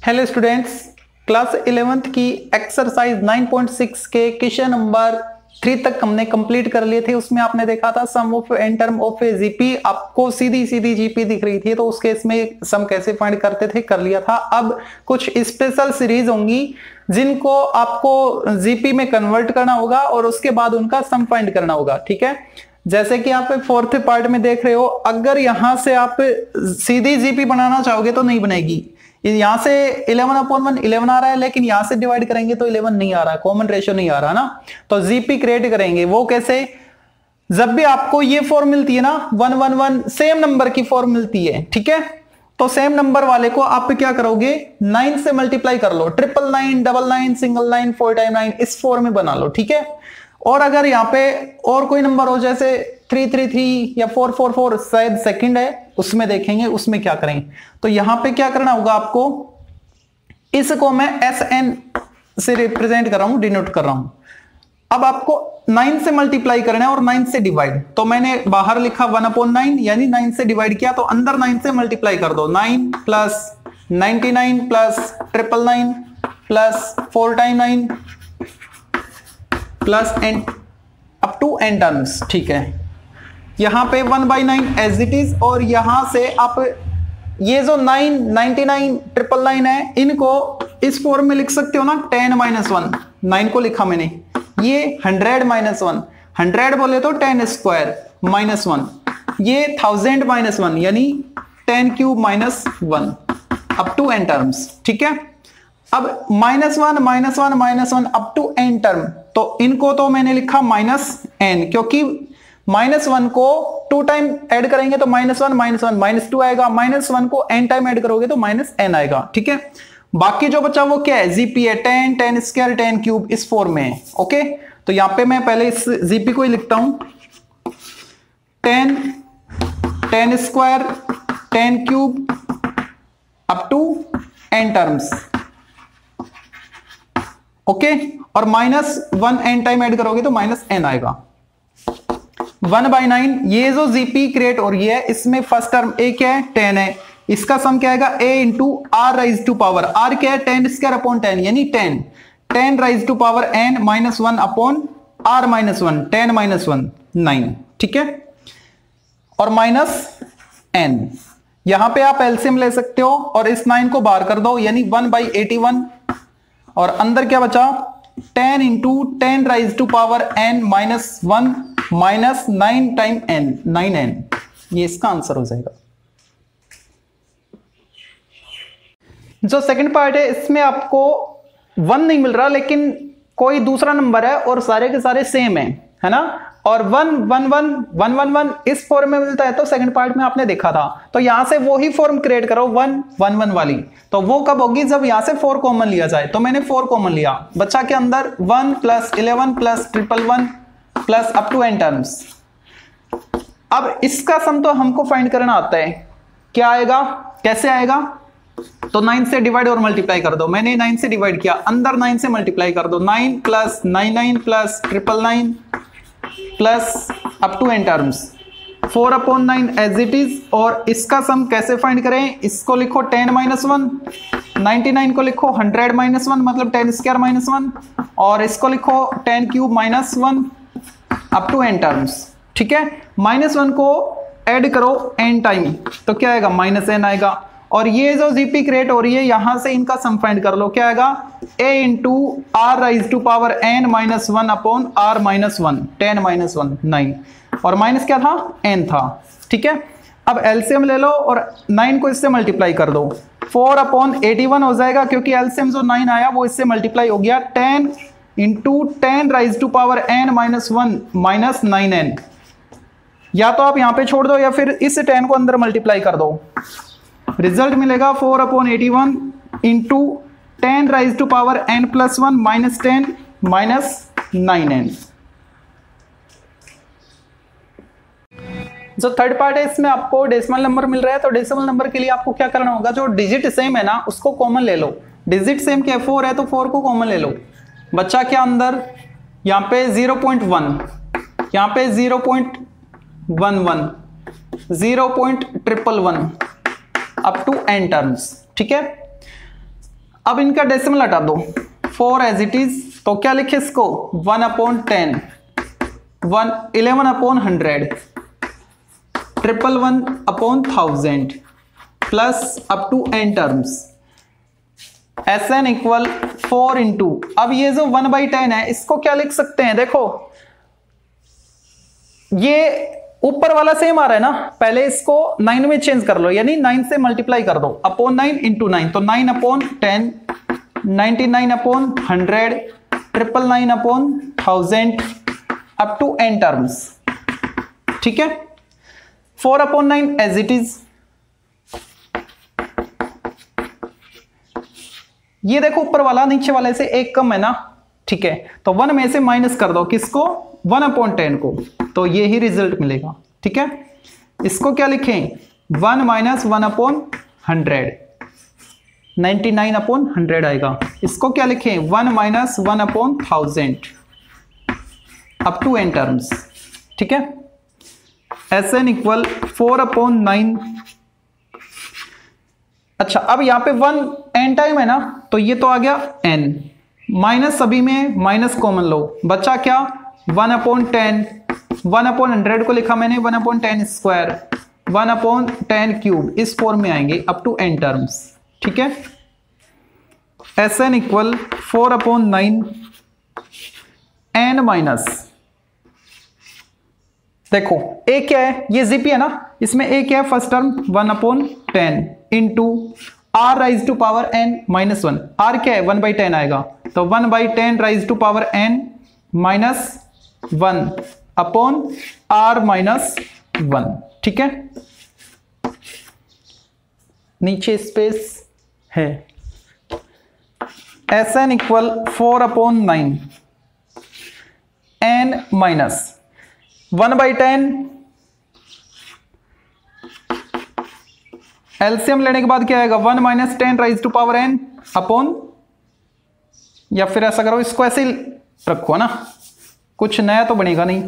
Hello students, class 11th की exercise 9.6 के question number 3 तक हमने कंप्लीट कर लिए थे। उसमें आपने देखा था sum of n term of a GP, आपको सीधी सीधी जीपी दिख रही थी तो उस केस में सम कैसे फाइंड करते थे कर लिया था। अब कुछ स्पेशल सीरीज होंगी जिनको आपको जीपी में कन्वर्ट करना होगा और उसके बाद उनका सम फाइंड करना होगा। ठीक है, जैसे कि आप फोर्थ पार्ट में देख रहे हो, अगर यहां से आप सीधी जीपी बनाना चाहोगे तो नहीं बनेगी। यहां से 11/1 11 आ रहा है, लेकिन यहां से डिवाइड करेंगे तो 11 नहीं आ रहा, कॉमन रेशियो नहीं आ रहा ना। तो जीपी क्रिएट करेंगे वो कैसे, जब भी आपको ये फॉर्म मिलती है ना 1 1 1 सेम नंबर की फॉर्म मिलती है। ठीक है, तो सेम नंबर वाले को आप क्या करोगे, 9 से मल्टीप्लाई कर लो, 999 99 सिंगल 9 4 टाइम 9 इस फॉर्म में बना लो। ठीक है, और अगर यहाँ पे और कोई नंबर हो जैसे 333 या 444 शायद सेकंड है, उसमें देखेंगे उसमें क्या करें। तो यहां पे क्या करना होगा आपको, इसको मैं SN से रिप्रेजेंट कर रहा हूं, डिनोट कर रहा हूं। अब आपको 9 से मल्टीप्लाई करना है और 9 से डिवाइड, तो मैंने बाहर लिखा 1/9 यानी 9 से डिवाइड किया, तो अंदर 9 से मल्टीप्लाई कर दो। 9 plus 99 plus 999 plus 4 time 9 plus n up to n terms. ठीक है, यहां पे 1/9 एज इट इज, और यहां से आप ये जो 9 99 999 है इनको इस फॉर्म में लिख सकते हो ना, 10-1 9 को लिखा मैंने, ये 100-1 100 बोले तो 10 स्क्वायर -1, ये 1000-1 यानी 10 cube -1 up to n terms. ठीक है, अब -1 अप टू n टर्म, तो इनको तो मैंने लिखा -n, क्योंकि -1 को 2 टाइम ऐड करेंगे तो -1 -2 आएगा, -1 को n टाइम ऐड करोगे तो -n आएगा। ठीक है, बाकी जो बचा वो क्या है, जीपी है, 10 10 स्क्वायर 10 क्यूब इस फॉर्म में है। ओके, तो यहां पे मैं पहले इस जीपी को ही लिखता हूं, 10 10 square 10 cube up to n terms. Okay, और -1 n टाइम ऐड करोगे तो -n आएगा। 1/9 ये जो जीपी क्रिएट हो रही है इसमें फर्स्ट टर्म a क्या है, 10 है, इसका सम क्या आएगा, a into r raise to power, r क्या है 10 स्क्वायर अपॉन 10 यानी 10 raise to power n -1 upon r -1 10 -1 9। ठीक है, और -n, यहां पे आप एलसीएम ले सकते हो और इस 9 को बाहर कर दो यानी 1/81, और अंदर क्या बचा 10 into 10 raise to power n -1 minus 9 time n 9n, ये इसका आंसर हो जाएगा। जो सेकंड पार्ट है इसमें आपको 1 नहीं मिल रहा, लेकिन कोई दूसरा नंबर है और सारे के सारे सेम है ना, और 1 1 1 1 1 1 इस फॉर्म में मिलता है, तो सेकंड पार्ट में आपने देखा था। तो यहां से वो ही फॉर्म क्रिएट करो 1 1 1 वाली, तो वो कब होगी, जब यहां से 4 कॉमन लिया जाए। तो मैंने 4 कॉमन लिया, बच्चा के अंदर 1 plus 11 plus 111 plus up to n terms. अब इसका सम तो हमको फाइंड करना आता है, क्या आएगा, कैसे आएगा, तो 9 से डिवाइड और मल्टीप्लाई कर दो। मैंने 9 से डिवाइड किया, अंदर 9 से मल्टीप्लाई कर दो, 9 plus 99 plus 999 plus up to n terms, 4/9 as it is. और इसका सम कैसे फाइंड करें, इसको लिखो 10 -1, 99 को लिखो 100 -1 मतलब 10 स्क्वायर -1, और इसको लिखो 10 cube -1 up to n terms. ठीक है, -1 को ऐड करो n टाइम, तो क्या आएगा -n आएगा। और ये जो जीपी क्रिएट हो रही है यहां से इनका सम फाइंड कर लो, क्या आएगा, a into r raise to power n -1 upon r -1 10 -1 9, और माइनस क्या था, n था। ठीक है, अब एलसीएम ले लो और 9 को इससे मल्टीप्लाई कर दो, 4/81 हो जाएगा, क्योंकि एलसीएम जो 9 आया वो इससे मल्टीप्लाई हो गया, 10 into 10 raise to power n -1 minus 9n। या तो आप यहां पे छोड़ दो या फिर इस 10 को अंदर मल्टीप्लाई कर दो, रिजल्ट मिलेगा 4/81 into 10 raise to power n +1 minus 10 minus 9n। जो थर्ड पार्ट है इसमें आपको डेसिमल नंबर मिल रहा है, तो डेसिमल नंबर के लिए आपको क्या करना होगा, जो डिजिट सेम है ना उसको कॉमन ले लो। डिजिट सेम क्या है, 4 है तो 4 को कॉमन ले लो। बच्चा के अंदर यहाँ पे 0.1, यहाँ पे 0.11 0.111 अप टू n टर्म्स। ठीक है, अब इनका डेसिमल हटा दो, 4 एज इट इज, तो क्या लिखे इसको 1/10, 11/100, 111/1000 plus up to n terms, Sn equal 4 into, अब ये जो 1/10 है इसको क्या लिख सकते हैं, देखो ये ऊपर वाला सेम आ रहा है ना, पहले इसको 9 में चेंज कर लो, यानी 9 से मल्टीप्लाई कर दो, अपॉन 9 इंटू 9, तो 9/10, 99/100, 999/1000 अप टू n टर्म्स, ठीक है। 4/9 एज इट इज, ये देखो ऊपर वाला नीचे वाले से एक कम है ना, ठीक है, तो 1 में से माइनस कर दो, किसको 1/10 को, तो ये ही रिजल्ट मिलेगा, ठीक है। इसको क्या लिखें 1 माइनस 1/100, 99/100 आएगा। इसको क्या लिखें 1 minus 1/1000 up to n terms, ठीक है। Sn equal 4/9। अच्छा, अब यहां पे 1 n टाइम है ना, तो ये तो आ गया n, माइनस सभी में माइनस कॉमन लो, बचा क्या 1/10, 1/100 को लिखा मैंने 1/10 स्क्वायर, 1/10 क्यूब, इस फॉर्म में आएंगे अप टू n टर्म्स, ठीक है। Sn इक्वल 4/9 n माइनस, देखो a क्या है, ये जीपी है ना, इसमें a क्या है first term 1/10 into r raise to power n minus 1, r क्या है 1/10 आएगा, तो 1/10 raise to power n minus 1 upon r minus 1, ठीक है। नीचे स्पेस है। Sn equal 4/9 n minus 1/10, LCM लेने के बाद क्या आएगा 1 minus 10 raise to power n upon, या फिर ऐसा करो इसको ऐसे ही रखो ना, कुछ नया तो बनेगा नहीं,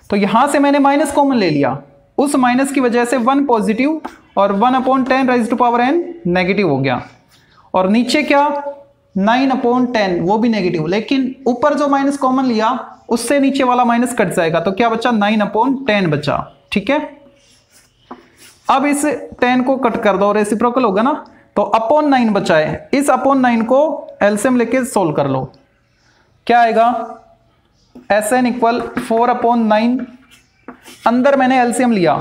तो यहां से मैंने माइनस कॉमन ले लिया, उस माइनस की वजह से 1 पॉजिटिव और 1/10 raise to power n negative हो गया, और नीचे क्या 9/10 वो भी नेगेटिव, लेकिन ऊपर जो माइनस कॉमन लिया उससे नीचे वाला माइनस कट जाएगा, तो क्या बचा 9/10 बचा, ठीक है। अब इस 10 को कट कर दो, रेसिप्रोकल होगा ना, तो अपॉन 9 बचा है, इस अपॉन 9 को एलसीएम लेके सोल्व कर लो, क्या आएगा Sn इक्वल 4/9, अंदर मैंने एलसीएम लिया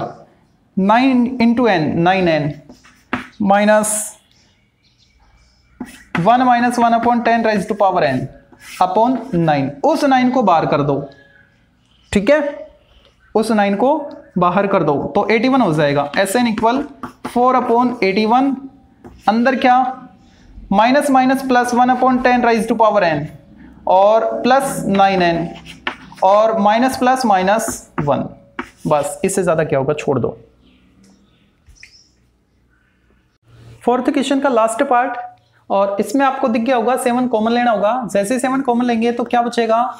9 into n 9n minus 1 minus 1/10 raise to power n upon 9, उस 9 को बाहर कर दो, ठीक है, उस 9 को बाहर कर दो तो 81 हो जाएगा। Sn इक्वल 4/81, अंदर क्या minus minus plus 1/10 raise to power n और प्लस 9n और माइनस प्लस माइनस 1, बस इससे ज्यादा क्या होगा छोड़ दो। फोर्थ क्वेश्चन का लास्ट पार्ट, और इसमें आपको दिख गया होगा 7 कॉमन लेना होगा, जैसे 7 कॉमन लेंगे तो क्या बचेगा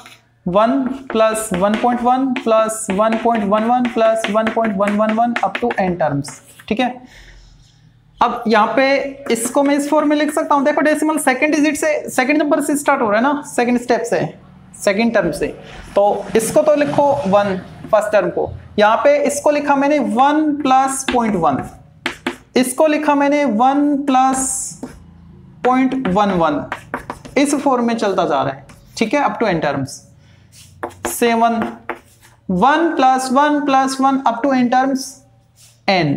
1 plus 1.1 plus 1.11 plus 1.111 up to n terms, ठीक है। अब यहाँ पे इसको मैं इस फॉर्म में लिख सकता हूँ, देखो डेसिमल सेकंड डिजिट से, सेकंड नंबर से स्टार्ट हो रहा है ना, सेकंड स्टेप से, सेकंड टर्म से, तो इसको तो लिखो 1 फर्स्ट टर्म को, यहाँ पे इसको लिखा मैंने 1 प्लस 0.1, इसको लिखा मैंने 1 प्लस 0.11, इस फॉर्म में चलता जा रहा है, ठीक है, up to n terms. 7 1 plus 1 plus 1 up to n terms n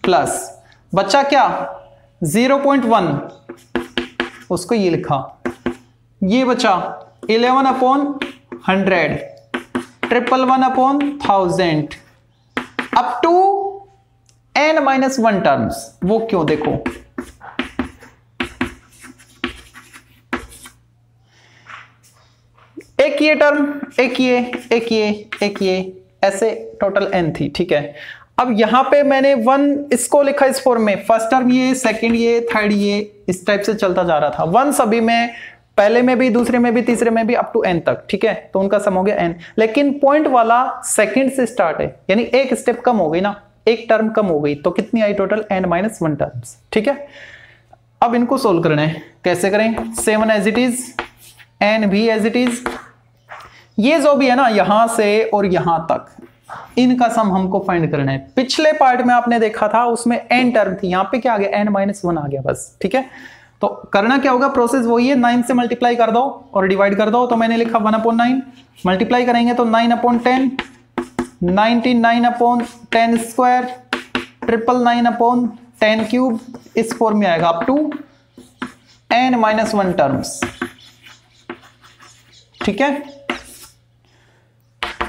plus बच्चा क्या 0.1, उसको ये लिखा, ये बचा 11/100, 111/1000 अप टू n-1 टर्म्स, वो क्यों देखो, एक ये टर्म, एक ये, एक ये, एक ये, ऐसे टोटल n थी, ठीक है। अब यहां पे मैंने 1 इसको लिखा इस फॉर्म में, फर्स्ट टर्म ये, सेकंड ये, थर्ड ये, इस टाइप से चलता जा रहा था, 1 सभी में, पहले में भी, दूसरे में भी, तीसरे में भी, अप टू n तक, ठीक है, तो उनका सम हो गया n, लेकिन पॉइंट वाला सेकंड से स्टार्ट है, यानी एक स्टेप कम हो गई ना, एक टर्म कम हो गई, तो कितनी आई टोटल n-1 टर्म्स, ठीक है। अब इनको सोल्व करना है, कैसे करें? 7 एज इट इज, n भी एज इट इज, ये जो भी है ना यहां से और यहां तक, इनका सम हमको फाइंड करना है। पिछले पार्ट में आपने देखा था उसमें n टर्म थी, यहां पे क्या आ गया? n-1 आ गया बस, ठीक है। तो करना क्या होगा, प्रोसेस वही है, 9 से मल्टीप्लाई कर दो और डिवाइड कर दो। तो मैंने लिखा 1/9, मल्टीप्लाई करेंगे तो 9/10, 99/10 स्क्वायर, 999/10 क्यूब, इस फॉर्म में आएगा अप टू n-1 टर्म्स, ठीक है।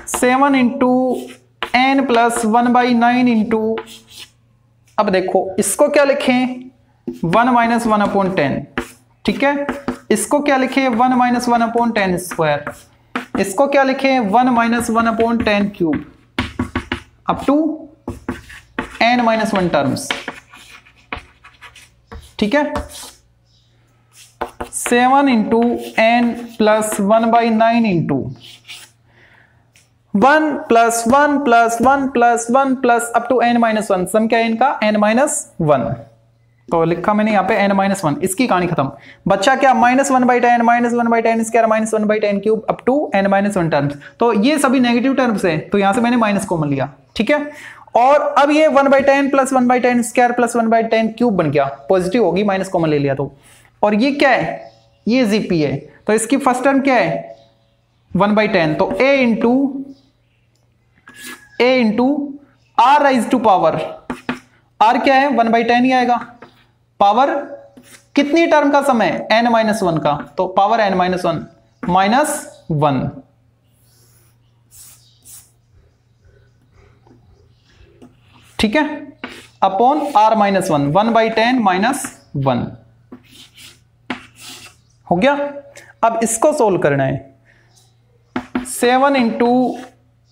7 इंटू n प्लस 1/9 इंटू, अब देखो इसको क्या लिखें? 1-1/10, ठीक है। इसको क्या लिखें? 1-1/10 स्क्वायर, इसको क्या लिखें? 1-1/10 cube, up to n-1 terms, ठीक है। 7 into n plus 1/9 into 1 plus 1 plus 1 plus 1 plus up to n-1, sum क्या है इनका? n-1। तो लिखा मैंने यहाँ पे n-1, इसकी कहानी खत्म। बच्चा क्या? -1/10, -1/10 square, -1/10 cube, up to n-1 terms. तो ये सभी नेगेटिव टर्म्स है, तो यहां से मैंने माइनस कॉमन लिया, ठीक है। और अब ये 1/10 प्लस 1/10 स्क्वायर प्लस 1/10 क्यूब बन गया, पॉजिटिव होगी, माइनस कॉमन ले लिया तो। और ये क्या है? ये जीपी है, तो इसकी फर्स्ट टर्म क्या है? 1/10, तो a into r raise to power, r क्या है? 1/10 ही आएगा, पावर कितनी टर्म का सम है? n-1 का, तो पावर n-1 -1, ठीक है, अपॉन r-1, 1/10 -1 हो गया। अब इसको सोल्व करना है। 7 into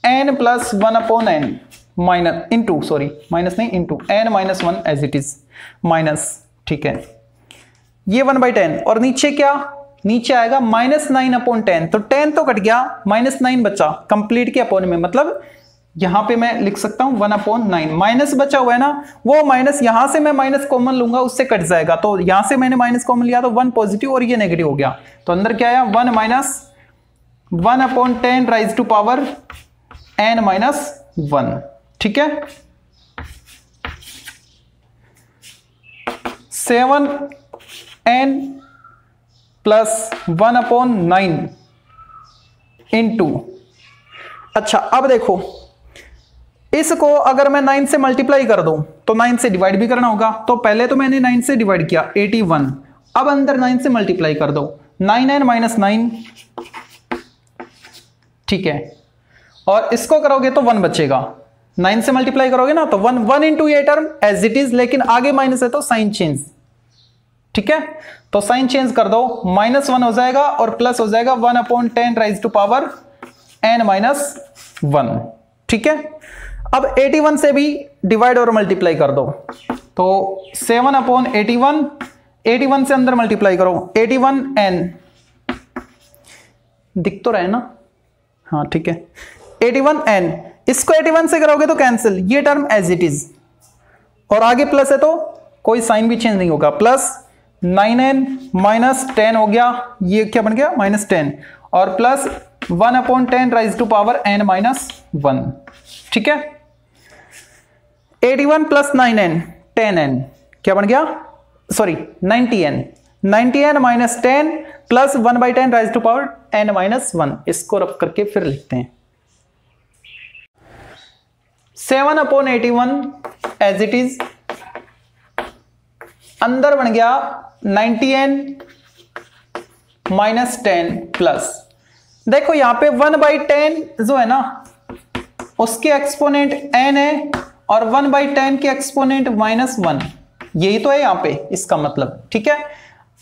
n plus 1/n minus into, sorry minus नहीं, into n-1 as it is, minus, ठीक है। ये 1/10 और नीचे क्या? नीचे आएगा -9/10, तो 10 तो कट गया, -9 बचा, कंप्लीट के अपॉन में, मतलब यहां पे मैं लिख सकता हूं 1/9, माइनस बचा हुआ है ना, वो माइनस यहां से मैं माइनस कॉमन लूंगा, उससे कट जाएगा, तो यहां से मैंने माइनस कॉमन लिया तो 1 पॉजिटिव और ये नेगेटिव हो गया, तो अंदर क्या आया? 1-1/10 राइज टू पावर n-1, ठीक है। 7n प्लस 1/9 इंटू, अच्छा अब देखो इसको अगर मैं 9 से मल्टीप्लाई कर दूं तो 9 से डिवाइड भी करना होगा, तो पहले तो मैंने 9 से डिवाइड किया 81, अब अंदर 9 से मल्टीप्लाई कर दो, 9n-9, ठीक है। और इसको करोगे तो 1 बचेगा, 9 से मल्टीप्लाई करोगे ना तो 1 इंटू ये टर्म एज इट इज, लेकिन आगे माइनस है तो साइन चेंज, ठीक है। तो साइन चेंज कर दो, -1 हो जाएगा और प्लस हो जाएगा 1/10 राइज टू पावर n-1, ठीक है। अब 81 से भी डिवाइड और मल्टीप्लाई कर दो, तो 7/81, 81 से अंदर मल्टीप्लाई करो, 81n, दिख तो रहे ना, हाँ ठीक है, 81n, इसको 81 से करोगे तो कैंसिल, ये टर्म एज इट इज, और आगे प्लस है तो कोई साइन भी चेंज नहीं होगा, प्लस 9n -10 हो गया, ये क्या बन गया? -10, और plus 1/10 raise to power n-1, ठीक है। 81 प्लस 9n 10n, क्या बन गया? Sorry 90n, 90n -10 plus 1/10 raise to power n-1, इसको रफ करके फिर लिखते हैं। 7/81 एज इट इज, अंदर बन गया 90n -10 प्लस, देखो यहां पे 1/10 जो है ना उसके एक्सपोनेंट n है और 1/10 के एक्सपोनेंट -1, यही तो है यहां पे इसका मतलब, ठीक है।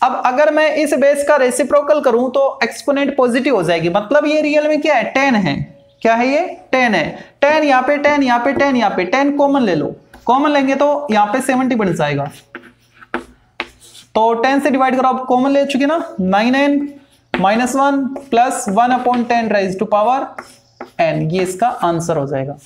अब अगर मैं इस बेस का रेसिप्रोकल करूं तो एक्सपोनेंट पॉजिटिव हो जाएगी, मतलब ये रियल में क्या है? 10 है, क्या है ये? 10 है, 10 यहां पे, 10 यहां पे, 10 यहां पे, 10 कॉमन ले लो, कॉमन लेंगे तो यहां पे 70 बन जाएगा, तो 10 से डिवाइड करो, आप कॉमन ले चुके ना, 9n -1 plus 1/10 raise to power n, ये इसका आंसर हो जाएगा।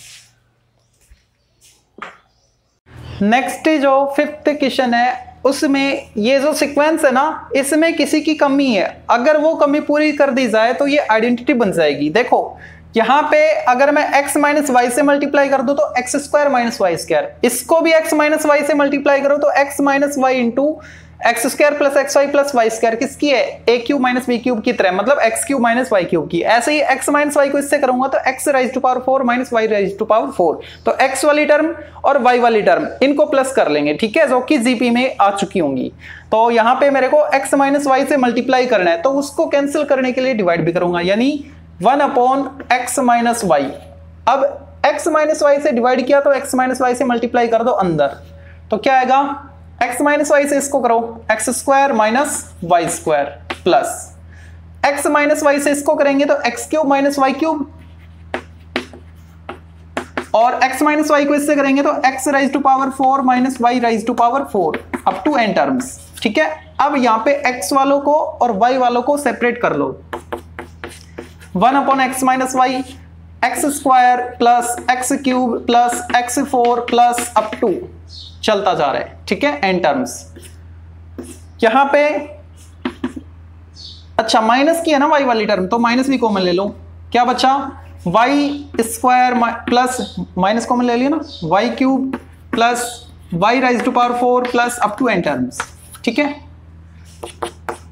नेक्स्ट जो 5th क्वेश्चन है, उसमें ये जो सीक्वेंस है ना, इसमें किसी की कमी है, अगर वो कमी पूरी कर दी जाए तो ये आइडेंटिटी बन जाएगी। देखो यहां पे अगर मैं x माइनस वाई से मल्टीप्लाई कर दूं तो x square minus y square, इसको भी x माइनस वाई से मल्टीप्लाई करो तो x minus y into x square plus x y plus y square, किसकी है, a cube minus b cube की तरह, मतलब x cube minus y cube की। ऐसे ही एक्स माइनस वाई को इससे करूंगा तो x raise to power 4 minus y raise to power 4, तो एक्स वाली टर्म और वाई वाली टर्म इनको प्लस कर लेंगे, ठीक है, जो कि जीपी में आ चुकी होंगी। तो यहां पे मेरे को एक्स माइनस वाई से मल्टीप्लाई करना है, तो उसको कैंसिल करने के लिए डिवाइड भी करूंगा, यानी 1 अपॉन एक्स माइनस वाई। अब एक्स माइनस वाई से डिवाइड किया तो एक्स माइनस वाई से मल्टीप्लाई कर दो अंदर, तो क्या आएगा, एक्स माइनस वाई से इसको करो x square minus y square plus x minus y से इसको करेंगे तो x cube minus y cube, और एक्स माइनस वाई को इससे करेंगे तो x raise to power 4 minus y raise to power 4 up to n terms, ठीक है। अब यहां पे एक्स वालों को और वाई वालों को सेपरेट कर लो, 1 upon x minus y x square plus x cube plus x 4 plus up to चलता जा रहा है, ठीक है, n टर्म्स। यहां पे अच्छा माइनस की है ना y वाली टर्म, तो माइनस भी कॉमन ले लो, क्या बचा, y square plus minus common ले लिया ना, y cube plus y raise to power 4 plus up to n terms, ठीक है।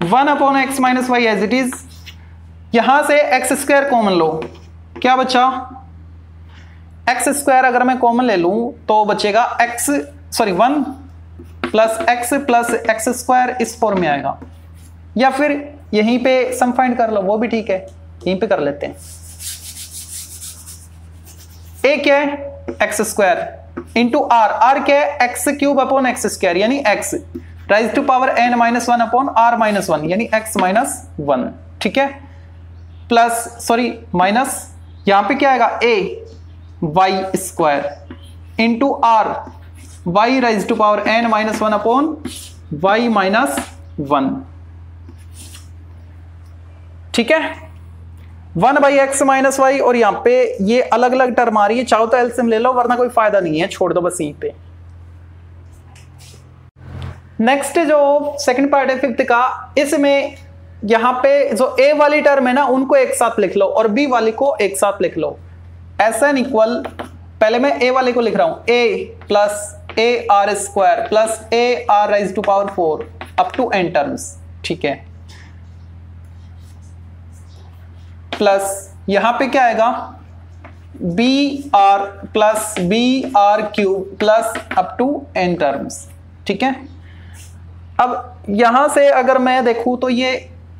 1 upon x minus y as it is, यहां से एक्स स्क्वायर कॉमन लो, क्या बचा, एक्स स्क्वायर अगर मैं कॉमन ले लूं तो बचेगा 1 प्लस एक्स स्क्वायर इस फॉर्म में आएगा, या फिर यहीं पे सम फाइंड कर लो, वो भी ठीक है, यहीं पे कर लेते हैं। ए क्या है, एक्स स्क्वायर इंटू आर क्या है, x cube upon x square यानी x raise to power n minus 1 upon are minus 1 यानी एक्स माइनस 1, ठीक है, प्लस माइनस यहां पे क्या आएगा, a y square into r y raise to power n minus 1 upon y minus 1, ठीक है, 1 बाई एक्स माइनस वाई, और यहां पे ये अलग अलग टर्म आ रही है, चाहो तो एलसीएम ले लो वरना कोई फायदा नहीं है, छोड़ दो बस यहीं पे। नेक्स्ट जो सेकंड पार्ट है फिफ्थ का, इसमें यहां पे जो ए वाली टर्म है ना उनको एक साथ लिख लो और बी वाली को एक साथ लिख लो, एस एन इक्वल, पहले मैं ए वाले को लिख रहा हूं, a plus a r square plus a r raise to power 4 up to n terms, ठीक है, प्लस यहां पे क्या आएगा, b r plus b r cube plus up to n terms, ठीक है। अब यहां से अगर मैं देखूं तो ये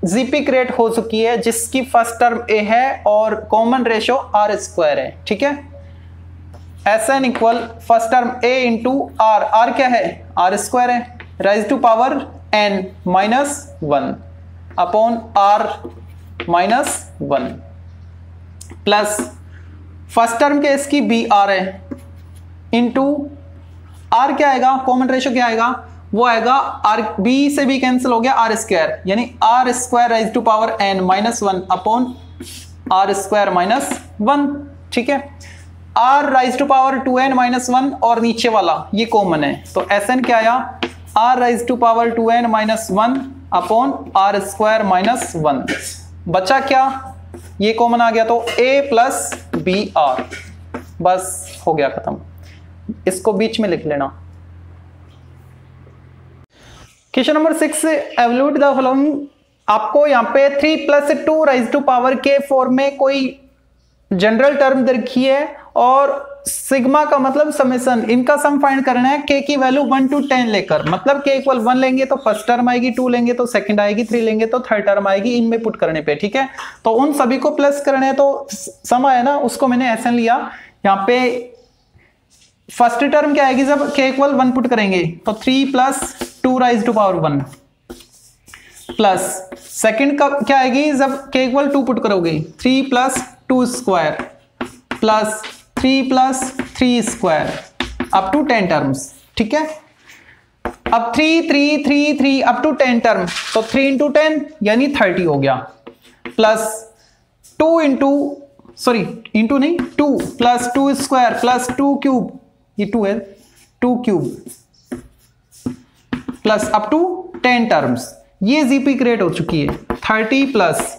जीपी क्रिएट हो चुकी है जिसकी फर्स्ट टर्म ए है और कॉमन रेशो आर स्क्वायर है, ठीक है, S n equal first term a into r, r क्या है, आर स्क्वायर है, raise to power n minus 1 upon are minus 1 plus first term के इसकी बी आर है इंटू आर क्या आएगा, कॉमन रेशो क्या आएगा, वो आएगा आर, बी से बी कैंसिल हो गया, आर स्क्वायर यानी r square raise to power n minus 1 upon r square minus 1, ठीक है, r raise to power 2n minus 1 और नीचे वाला ये कॉमन है, तो एस एन क्या आया, r raise to power 2n minus 1 upon r square minus 1, बचा क्या, ये कॉमन आ गया तो a प्लस बी आर, बस हो गया खत्म, इसको बीच में लिख लेना। Question number 6, evaluate the following, आपको यहां पे 3 प्लस 2 राइज टू पावर के फॉर्म में कोई जनरल टर्म रखी है और सिग्मा का मतलब समेशन, इनका सम फाइंड करना है के की वैल्यू 1 to 10 लेकर, मतलब के इक्वल 1 लेंगे तो फर्स्ट टर्म आएगी, 2 लेंगे तो सेकंड आएगी, 3 लेंगे तो थर्ड टर्म आएगी, इनमें पुट करने पे, ठीक है। तो उन सभी को प्लस करने है, तो सम है ना उसको मैंने ऐसा लिया, यहाँ पे फर्स्ट टर्म क्या आएगी जब के इक्वल 1 पुट करेंगे तो 3 plus 2 raise to power 1 plus second का क्या आएगी जब के इक्वल 2 पुट करोगे 3 plus 2 square plus 3 plus 3 square up to 10 terms, ठीक है। अब 3 3 3 3 अप टू 10 टर्म, तो 3 इंटू 10 यानी 30 हो गया, प्लस 2 इंटू सॉरी इंटू नहीं 2 प्लस 2 स्क्वायर प्लस 2 क्यूब, ये 2 है, 2 cube plus up to 10 terms. ये जीपी क्रिएट हो चुकी है 30 प्लस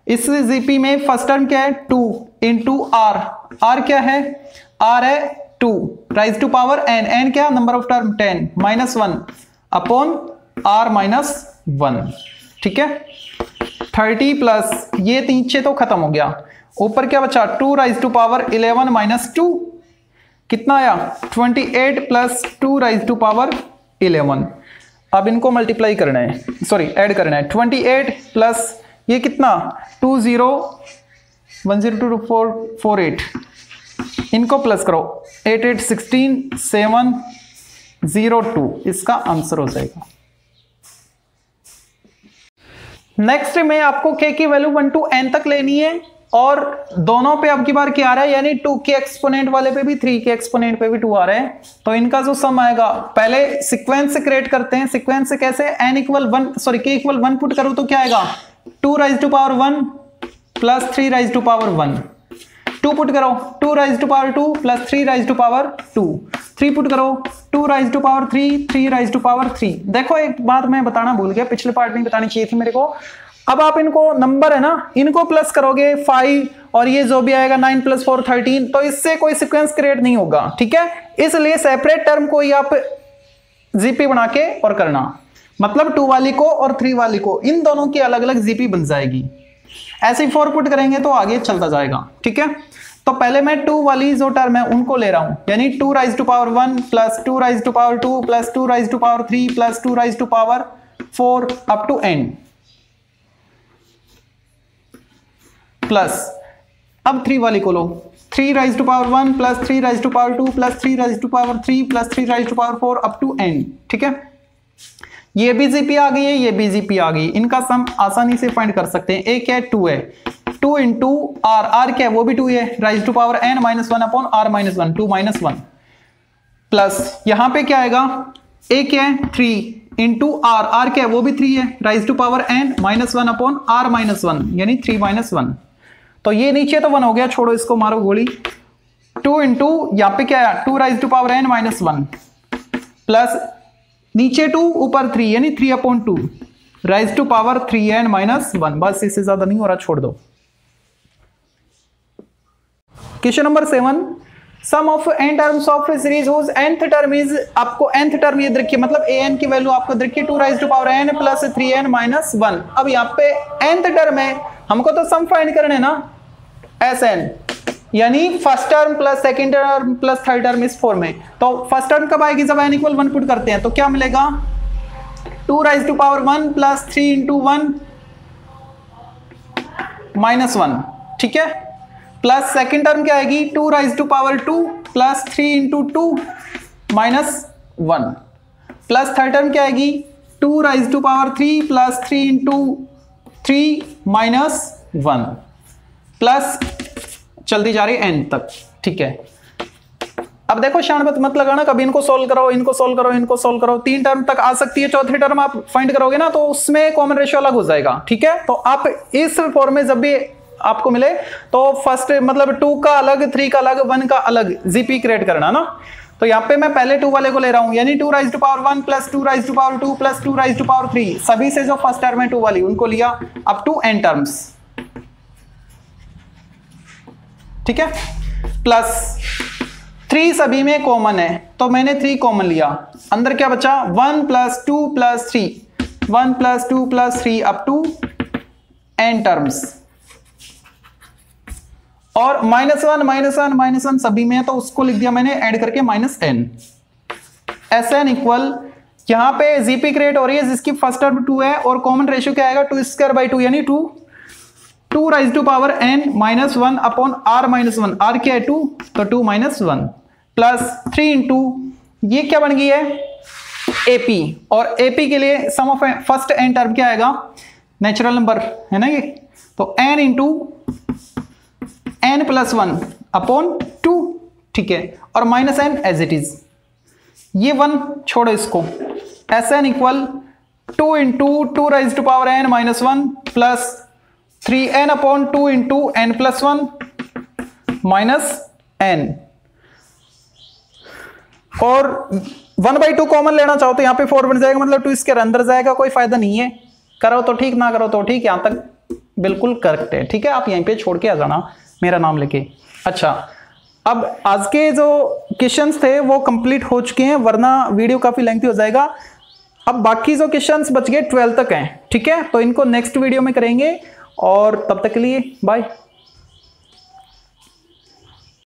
इस जीपी में फर्स्ट टर्म क्या है 2 इंटू आर। आर क्या है? आर है 2 raise to power n. N क्या? Number of term 10 minus 1 upon are minus 1। ठीक है, 30 प्लस ये नीचे तो खत्म हो गया, ऊपर क्या बचा 2 राइज टू पावर 11 माइनस 2 कितना आया 28 प्लस 2 राइज टू पावर 11। अब इनको मल्टीप्लाई करना है, सॉरी ऐड करना है। 28 प्लस ये कितना 20102448 इनको प्लस करो 8 8 16 702 इसका आंसर हो जाएगा। नेक्स्ट में आपको k की वैल्यू 1 to n तक लेनी है और दोनों पे अब की बार क्या आ रहा है, यानी 2 के एक्सपोनेंट वाले पे भी 3 के एक्सपोनेंट पे भी 2 आ रहे हैं। तो इनका जो सम आएगा, पहले सीक्वेंस क्रिएट करते हैं। सीक्वेंस कैसे? n equal 1 sorry k equal 1 put करो तो क्या आएगा 2 raise to power 1 plus 3 raise to power 1। 2 put करो 2 raise to power 2 plus 3 raise to power 2। 3 put करो 2 raise to power 3 3 raise to power 3। देखो एक बात मैं बताना भूल गया, पिछले पार्ट में बतानी चाहिए थी मेरे को। अब आप इनको नंबर है ना, इनको प्लस करोगे 5 और ये जो भी आएगा 9 प्लस 4 13, तो इससे कोई सीक्वेंस क्रिएट नहीं होगा। ठीक है, इसलिए सेपरेट टर्म को ही आप जीपी बना के और करना, मतलब 2 वाली को और 3 वाली को, इन दोनों की अलग अलग जीपी बन जाएगी। ऐसे ही 4 पुट करेंगे तो आगे चलता जाएगा। ठीक है, तो पहले मैं 2 वाली जो टर्म है उनको ले रहा हूं, यानी 2 raise to power 1 plus 2 raise to power 2 plus 2 raise to power 3 plus 2 raise to power 4 up to n plus अब 3 वाली को लो 3 raise to power 1 plus 3 raise to power 2 plus 3 raise to power 3 plus 3 raise to power 4 up to n। ठीक है, ये भी GP आ गई है, ये भी जीपी आ गई। इनका सम आसानी से फाइंड कर सकते हैं। एक है 2 है 2 इंटू आर। आर क्या है? वो भी 2 है raise to power n minus 1 upon are minus 1 2 minus 1 plus यहां पे क्या आएगा एक है 3 इंटू आर। आर क्या है? वो भी 3 है raise to power n minus 1 upon are minus 1 यानी 3 माइनस 1। तो ये नीचे तो 1 हो गया, छोड़ो इसको, मारो गोली। 2 इंटू यहां पे क्या है 2 raise to power n minus 1 plus नीचे 2 ऊपर 3 यानी 3 upon 2 raise to power 3n minus 1। बस इससे ज्यादा नहीं हो रहा, छोड़ दो। Question number 7, sum of n terms of series whose nth term is, आपको nth टर्म ये रखिए, मतलब an की वैल्यू आपको रखिए 2 raise to power n plus 3n minus 1। अब यहाँ पे nth टर्म है, हमको तो सम फाइंड करना है ना, Sn यानी first term plus second term plus third term इस फॉर्म में। तो फर्स्ट टर्म कब आएगी? जब n इक्वल 1 पुट करते हैं तो क्या मिलेगा 2 raise to power 1 plus 3 into 1 minus 1। ठीक है, प्लस सेकंड टर्म क्या आएगी 2 raise to power 2 plus 3 into 2 minus 1 plus third term क्या आएगी 2 raise to power 3 plus 3 into 3 minus 1 plus चलती जा रही है n तक। ठीक है, अब देखो शान मत लगाना, कभी इनको सोल्व करो, इनको सोल्व करो, इनको सोल्व करो, 3 टर्म तक आ सकती है। चौथी टर्म आप फाइंड करोगे ना तो उसमें कॉमन रेशियो अलग हो जाएगा। ठीक है, तो आप इस फॉर्म में जब भी आपको मिले तो फर्स्ट मतलब 2 का अलग, 3 का अलग, 1 का अलग जीपी क्रिएट करना ना। तो यहाँ पे मैं पहले 2 वाले को ले रहा हूं, यानी 2 raise to power 1 plus 2 raise to power 2 plus 2 raise to power 3, सभी से जो फर्स्ट टर्म है 2 वाली उनको लिया अप टू n टर्म्स। ठीक है, प्लस 3 सभी में कॉमन है तो मैंने 3 कॉमन लिया, अंदर क्या बचा 1 plus 2 plus 3 1 plus 2 plus 3 up to n terms. और माइनस 1 माइनस 1 माइनस 1 सभी में है तो उसको लिख दिया मैंने ऐड करके माइनस n। Sn इक्वल यहां पे जीपी क्रिएट हो रही है जिसकी फर्स्ट टर्म 2 है और कॉमन रेशियो क्या आएगा 2 स्क्वायर बाई 2 यानी 2 raise to power n minus 1 upon r minus 1। r क्या है 2 तो 2 माइनस 1 प्लस 3 इंटू ये क्या बन गई है AP, और AP के लिए sum of first n term क्या आएगा नेचुरल नंबर है ना ये, तो n into n plus 1 upon 2। ठीक है, और minus n as it is, ये 1 छोड़ो इसको। Sn equal 2 into 2 raise to power n minus 1 plus 3n upon 2 into n plus 1 minus n। और 1/2 कॉमन लेना चाहो तो यहाँ पे 4 बन जाएगा, मतलब 2 इसके अंदर जाएगा, कोई फायदा नहीं है। करो तो ठीक, ना करो तो ठीक, यहां तक बिल्कुल करेक्ट है। ठीक है, आप यहीं पे छोड़ के आ जाना मेरा नाम लेके। अच्छा, अब आज के जो क्वेश्चंस थे वो कंप्लीट हो चुके हैं, वरना वीडियो काफी लेंथी हो जाएगा। अब बाकी जो क्वेश्चंस बच गए 12 तक हैं, ठीक है, तो इनको नेक्स्ट वीडियो में करेंगे, और तब तक के लिए बाय।